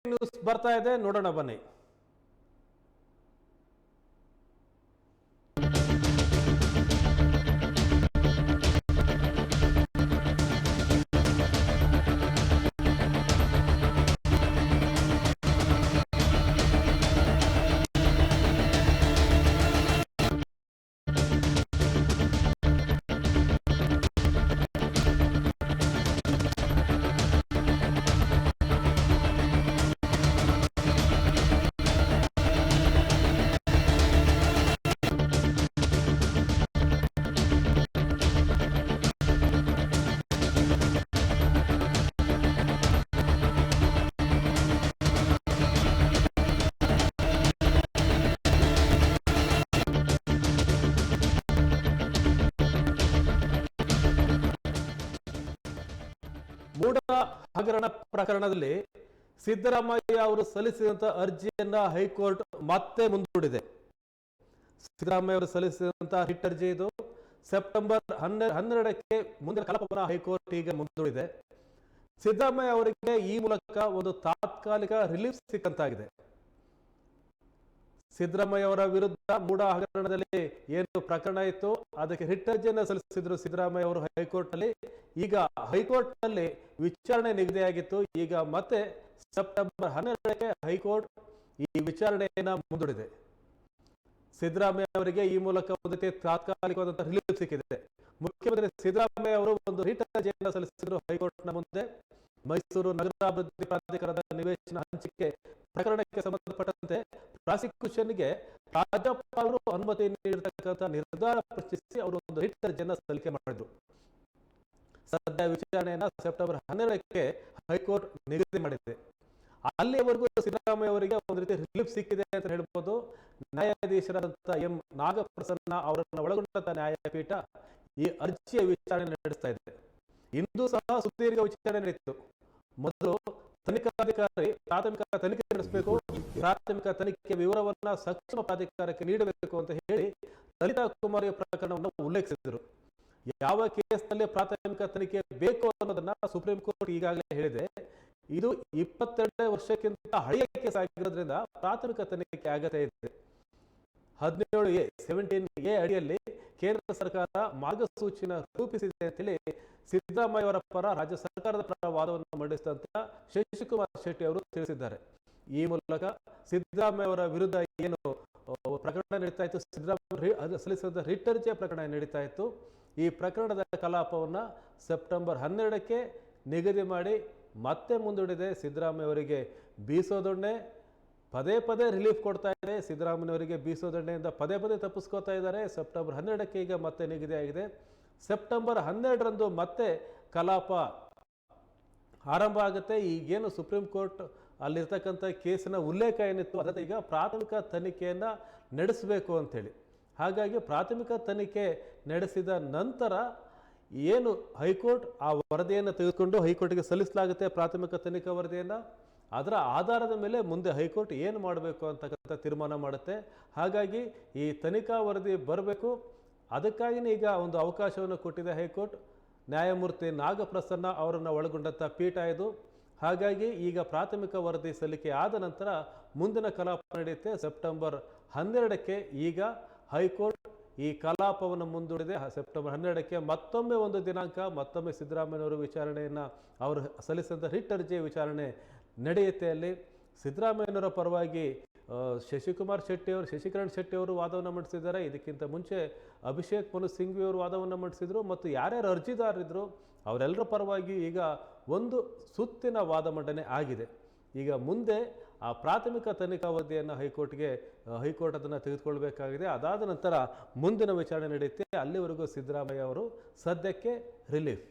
News ಬರ್ತಾ ಇದೆ, ನೋಡೋಣ ಬನ್ನಿ. ಮೂಡ ಹಗರಣ ಪ್ರಕರಣದಲ್ಲಿ ಸಿದ್ದರಾಮಯ್ಯ ಅವರು ಸಲ್ಲಿಸಿದಂತಹ ಅರ್ಜಿಯನ್ನ ಹೈಕೋರ್ಟ್ ಮತ್ತೆ ಮುಂದೂಡಿದೆ. ಸಿದ್ದರಾಮಯ್ಯ ಅವರು ಸಲ್ಲಿಸಿದಂತಹ ರಿಟ್ ಅರ್ಜಿ ಇದು ಸೆಪ್ಟೆಂಬರ್ 12ಕ್ಕೆ ಮುಂದಿನ ಕಲಾಪವನ್ನು ಹೈಕೋರ್ಟ್ ಈಗ ಮುಂದೂಡಿದೆ. ಸಿದ್ದರಾಮಯ್ಯ ಅವರಿಗೆ ಈ ಮೂಲಕ ಒಂದು ತಾತ್ಕಾಲಿಕ ರಿಲೀಫ್ ಸಿಕ್ಕಂತಾಗಿದೆ. ಸಿದ್ದರಾಮಯ್ಯ ಅವರ ವಿರುದ್ಧ ಮೂಡ ಹಗರಣದಲ್ಲಿ ಏನು ಪ್ರಕರಣ ಇತ್ತು ಅದಕ್ಕೆ ರಿಟ್ ಅರ್ಜಿಯನ್ನು ಸಲ್ಲಿಸಿದ್ರು ಸಿದ್ದರಾಮಯ್ಯ ಅವರು ಹೈಕೋರ್ಟ್ ನಲ್ಲಿ. ಈಗ ಹೈಕೋರ್ಟ್ ನಲ್ಲಿ ವಿಚಾರಣೆ ನಿಗದಿಯಾಗಿತ್ತು. ಈಗ ಮತ್ತೆ ಸೆಪ್ಟೆಂಬರ್ 12ಕ್ಕೆ ಹೈಕೋರ್ಟ್ ಈ ವಿಚಾರಣೆಯನ್ನ ಮುಂದೂಡಿದೆ. ಸಿದ್ದರಾಮಯ್ಯ ಅವರಿಗೆ ಈ ಮೂಲಕ ಒಂದು ರೀತಿ ತಾತ್ಕಾಲಿಕವಾದಂತಹ ರಿಲೀಫ್ ಸಿಕ್ಕಿದೆ. ಮುಖ್ಯಮಂತ್ರಿ ಸಿದ್ದರಾಮಯ್ಯ ಅವರು ಒಂದು ರಿಟ್ ಅರ್ಜಿಯನ್ನು ಸಲ್ಲಿಸಿದ್ರು ಹೈಕೋರ್ಟ್ ನ ಮುಂದೆ. ಮೈಸೂರು ನಗರಾಭಿವೃದ್ಧಿ ಪ್ರಾಧಿಕಾರದ ನಿವೇಶನ ಹಂಚಿಕೆ ಪ್ರಕರಣಕ್ಕೆ ಸಂಬಂಧಪಟ್ಟಂತೆ ಪ್ರಾಸಿಕ್ಯೂಷನ್ಗೆ ರಾಜ್ಯಪಾಲರು ಅನುಮತಿ ನೀಡತಕ್ಕಂಥ ನಿರ್ಧಾರ ಪ್ರಶ್ನಿಸಿ ಅವರು ಒಂದು ರಿಟ್ ಅರ್ಜಿಯನ್ನು ಸಲ್ಲಿಕೆ ಮಾಡಿದ್ರು. ಸದ್ಯ ವಿಚಾರಣೆಯನ್ನ ಸೆಪ್ಟೆಂಬರ್ 12ಕ್ಕೆ ಹೈಕೋರ್ಟ್ ನಿಗದಿ ಮಾಡಿದೆ. ಅಲ್ಲಿಯವರೆಗೂ ಸಿದ್ದರಾಮಯ್ಯ ಅವರಿಗೆ ಒಂದು ರೀತಿ ರಿಲೀಫ್ ಸಿಕ್ಕಿದೆ ಅಂತ ಹೇಳ್ಬೋದು. ನ್ಯಾಯಾಧೀಶರಾದಂತಹ ಎಂ ನಾಗಪ್ರಸನ್ನ ಅವರನ್ನು ಒಳಗೊಂಡಂತಹ ನ್ಯಾಯಪೀಠ ಈ ಅರ್ಜಿಯ ವಿಚಾರಣೆ ನಡೆಸ್ತಾ ಇದೆ. ಇಂದು ಸಹ ಸುದೀರ್ಘ ವಿಚಾರಣೆ ನಡೆಯಿತು. ಮೊದಲು ತನಿಖಾಧಿಕಾರಿ ಪ್ರಾಥಮಿಕ ತನಿಖೆ ನಡೆಸಬೇಕು, ಪ್ರಾಥಮಿಕ ತನಿಖೆ ವಿವರವನ್ನ ಸಕ್ಷಮ ಪ್ರಾಧಿಕಾರಕ್ಕೆ ನೀಡಬೇಕು ಅಂತ ಹೇಳಿ ಲಲಿತಾ ಕುಮಾರಿ ಪ್ರಕರಣವನ್ನು ಉಲ್ಲೇಖಿಸಿದರು. ಯಾವ ಕೇಸ್ನಲ್ಲಿ ಪ್ರಾಥಮಿಕ ತನಿಖೆ ಬೇಕು ಅನ್ನೋದನ್ನ ಸುಪ್ರೀಂ ಕೋರ್ಟ್ ಈಗಾಗಲೇ ಹೇಳಿದೆ. ಇದು 22 ವರ್ಷಕ್ಕಿಂತ ಹಳೆಯ ಕೇಸ್ ಆಗಿರೋದ್ರಿಂದ ಪ್ರಾಥಮಿಕ ತನಿಖೆ ಅಗತ್ಯ ಇದೆ. 17A ಅಡಿಯಲ್ಲಿ ಕೇಂದ್ರ ಸರ್ಕಾರ ಮಾರ್ಗಸೂಚಿನ ರೂಪಿಸಿದೆ ಅಂತೇಳಿ ಸಿದ್ದರಾಮಯ್ಯ ಅವರ ಪರ ರಾಜ್ಯ ಸರ್ಕಾರದ ಪರ ವಾದವನ್ನು ಮಂಡಿಸಿದಂತ ಶಶಿಕುಮಾರ್ ಶೆಟ್ಟಿ ಅವರು ತಿಳಿಸಿದ್ದಾರೆ. ಈ ಮೂಲಕ ಸಿದ್ದರಾಮಯ್ಯ ಅವರ ವಿರುದ್ಧ ಏನು ಪ್ರಕರಣ ನಡೀತಾ ಇತ್ತು, ಸಿದ್ದರಾಮಯ್ಯ ಸಲ್ಲಿಸಿದ ರಿಟ್ ಅರ್ಜಿಯ ಪ್ರಕರಣ ನಡೀತಾ ಇತ್ತು. ಈ ಪ್ರಕರಣದ ಕಲಾಪವನ್ನ ಸೆಪ್ಟೆಂಬರ್ 12ಕ್ಕೆ ನಿಗದಿ ಮಾಡಿ ಮತ್ತೆ ಮುಂದೂಡಿದೆ. ಸಿದ್ದರಾಮಯ್ಯ ಅವರಿಗೆ ಬೀಸೋದೊಣ್ಣೆ ಪದೇ ಪದೇ ರಿಲೀಫ್ ಕೊಡ್ತಾ ಇದೆ. ಸಿದ್ದರಾಮಯ್ಯವರಿಗೆ ಬೀಸೋದೊಣ್ಣೆಯಿಂದ ಪದೇ ಪದೇ ತಪ್ಪಿಸ್ಕೋತಾ ಇದ್ದಾರೆ. ಸೆಪ್ಟೆಂಬರ್ 12ಕ್ಕೆ ಈಗ ಮತ್ತೆ ನಿಗದಿಯಾಗಿದೆ. ಸೆಪ್ಟೆಂಬರ್ 12ರಂದು ಮತ್ತೆ ಕಲಾಪ ಆರಂಭ ಆಗುತ್ತೆ. ಈಗೇನು ಸುಪ್ರೀಂ ಕೋರ್ಟ್ ಅಲ್ಲಿರ್ತಕ್ಕಂಥ ಕೇಸಿನ ಉಲ್ಲೇಖ ಏನಿತ್ತು ಅದಕ್ಕೆ ಈಗ ಪ್ರಾಥಮಿಕ ತನಿಖೆಯನ್ನ ನಡೆಸಬೇಕು ಅಂತೇಳಿ. ಹಾಗಾಗಿ ಪ್ರಾಥಮಿಕ ತನಿಖೆ ನಡೆಸಿದ ನಂತರ ಏನು ಹೈಕೋರ್ಟ್ ಆ ವರದಿಯನ್ನು ತೆಗೆದುಕೊಂಡು ಹೈಕೋರ್ಟ್ಗೆ ಸಲ್ಲಿಸಲಾಗುತ್ತೆ ಪ್ರಾಥಮಿಕ ತನಿಖಾ ವರದಿಯನ್ನು. ಅದರ ಆಧಾರದ ಮೇಲೆ ಮುಂದೆ ಹೈಕೋರ್ಟ್ ಏನು ಮಾಡಬೇಕು ಅಂತಕ್ಕಂಥ ತೀರ್ಮಾನ ಮಾಡುತ್ತೆ. ಹಾಗಾಗಿ ಈ ತನಿಖಾ ವರದಿ ಬರಬೇಕು. ಅದಕ್ಕಾಗಿಯೇ ಈಗ ಒಂದು ಅವಕಾಶವನ್ನು ಕೊಟ್ಟಿದೆ ಹೈಕೋರ್ಟ್. ನ್ಯಾಯಮೂರ್ತಿ ನಾಗಪ್ರಸನ್ನ ಅವರನ್ನು ಒಳಗೊಂಡಂಥ ಪೀಠ ಇದು. ಹಾಗಾಗಿ ಈಗ ಪ್ರಾಥಮಿಕ ವರದಿ ಸಲ್ಲಿಕೆ ಆದ ನಂತರ ಮುಂದಿನ ಕಲಾಪ ನಡೆಯುತ್ತೆ. ಸೆಪ್ಟೆಂಬರ್ 12ಕ್ಕೆ ಈಗ ಹೈಕೋರ್ಟ್ ಈ ಕಲಾಪವನ್ನು ಮುಂದೂಡಿದೆ. ಸೆಪ್ಟೆಂಬರ್ 12ಕ್ಕೆ ಮತ್ತೊಮ್ಮೆ ಒಂದು ದಿನಾಂಕ, ಮತ್ತೊಮ್ಮೆ ಸಿದ್ದರಾಮಯ್ಯನವರು ವಿಚಾರಣೆಯನ್ನು ಅವರು ಸಲ್ಲಿಸಿದಂಥ ರಿಟ್ ಅರ್ಜಿಯ ವಿಚಾರಣೆ ನಡೆಯುತ್ತೆ. ಅಲ್ಲಿ ಸಿದ್ದರಾಮಯ್ಯನವರ ಪರವಾಗಿ ಶಶಿಕುಮಾರ್ ಶೆಟ್ಟಿ ಅವರು, ಶಶಿಕರಣ್ ಶೆಟ್ಟಿ ಅವರು ವಾದವನ್ನು ಮಂಡಿಸಿದ್ದಾರೆ. ಇದಕ್ಕಿಂತ ಮುಂಚೆ ಅಭಿಷೇಕ್ ಮನು ಸಿಂಘ್ವಿ ಅವರು ವಾದವನ್ನು ಮಂಡಿಸಿದರು. ಮತ್ತು ಯಾರ್ಯಾರು ಅರ್ಜಿದಾರರಿದ್ದರು ಅವರೆಲ್ಲರ ಪರವಾಗಿ ಈಗ ಒಂದು ಸುತ್ತಿನ ವಾದ ಮಂಡನೆ ಆಗಿದೆ. ಈಗ ಮುಂದೆ ಆ ಪ್ರಾಥಮಿಕ ತನಿಖಾ ವರದಿಯನ್ನು ಹೈಕೋರ್ಟ್ ಅದನ್ನು ತೆಗೆದುಕೊಳ್ಬೇಕಾಗಿದೆ. ಅದಾದ ನಂತರ ಮುಂದಿನ ವಿಚಾರಣೆ ನಡೆಯುತ್ತೆ. ಅಲ್ಲಿವರೆಗೂ ಸಿದ್ದರಾಮಯ್ಯ ಅವರು ಸದ್ಯಕ್ಕೆ ರಿಲೀಫ್.